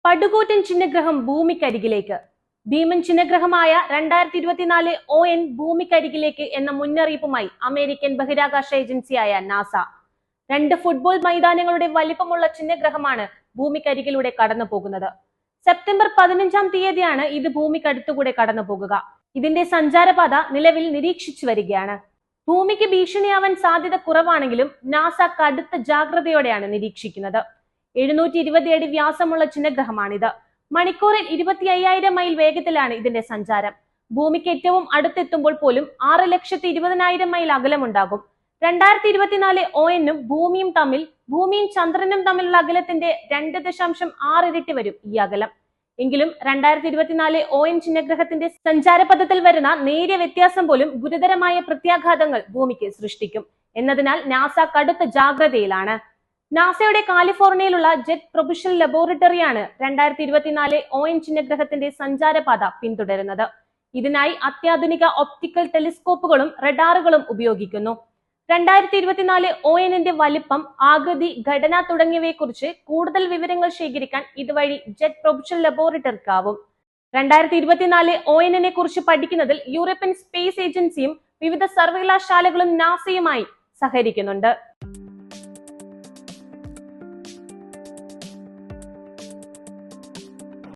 പടുകൂറ്റൻ ചിഹ്നഗ്രഹം ഭൂമിക്കരികിലേക്ക്. ഭീമൻ ചിഹ്നഗ്രഹമായ 2024 ON ഭൂമിക്കരികിലേക്ക് എന്ന മുന്നറിയിപ്പുമായി American ബഹിരാകാശ ഏജൻസിയായ നാസ. 2 ഫുട്ബോൾ മൈതാനങ്ങളുടെ വലിപ്പമുള്ള ചിഹ്നഗ്രഹമാണ് ഭൂമിക്കരികിലൂടെ കടന്നു പോകുന്നത്. സെപ്റ്റംബർ 15-ാം തീയതിയാണ് ഇത് ഭൂമിക്കടുത്തുകൂടെ കടന്നു പോകുക. ഇതിന്റെ സഞ്ചാരപാത നിലവിൽ നിരീക്ഷിച്ചു വരികയാണ്. ഭൂമിക്ക് ഭീഷണിയാവാൻ സാധ്യത കുറവാണെങ്കിലും നാസ കടുത്ത ജാഗ്രതയോടെയാണ് നിരീക്ഷിക്കുന്നത്. 720 അടി വ്യാസമുള്ള ചിഹ്നഗ്രഹമാണിത്. മണിക്കൂറിൽ 25,000 മൈൽ വേഗത്തിലാണ് ഇതിന്റെ സഞ്ചാരം. ഭൂമിക്ക് ഏറ്റവും അടുത്തെത്തുമ്പോൾ പോലും 6,20,000 മൈൽ അകലമുണ്ടാകും. 2024 ON-ഉം ഭൂമിയും ചന്ദ്രനും തമ്മിലുള്ള അകലത്തിന്റെ 2.6 ഇരട്ടി വരും ഈ അകലം. എങ്കിലും 2024 ON ചിഹ്നഗ്രഹത്തിന്റെ സഞ്ചാരപഥത്തിൽ വരുന്ന നേരിയ വ്യത്യാസം പോലും ഗുരുതരമായ പ്രത്യാഘാതങ്ങൾ ഭൂമിക്ക് സൃഷ്ടിക്കും എന്നതിനാൽ നാസ കടുത്ത ജാഗ്രതയിലാണ്. നാസയുടെ കാലിഫോർണിയയിലുള്ള ജെറ്റ് പ്രൊപൽഷൻ ലബോറട്ടറിയാണ് 2024 ON ചിഹ്നഗ്രഹത്തിന്റെ സഞ്ചാരപാത പിന്തുടരുന്നത്. ഇതിനായി അത്യാധുനിക ഒപ്റ്റിക്കൽ ടെലിസ്കോപ്പുകളും റഡാറുകളും ഉപയോഗിക്കുന്നു. 2024 ON-ന്റെ വലിപ്പം, ആകൃതി, ഘടന തുടങ്ങിയവയെക്കുറിച്ച് കൂടുതൽ വിവരങ്ങൾ ശേഖരിക്കാൻ ഇതുവഴി ജെറ്റ് പ്രൊപൽഷൻ ലബോറട്ടറിക്കാവും. 2024 ON-നെ കുറിച്ച് പഠിക്കുന്നതിൽ യൂറോപ്യൻ സ്പേസ് ഏജൻസിയും വിവിധ സർവകലാശാലകളും നാസയുമായി സഹകരിക്കുന്നുണ്ട്.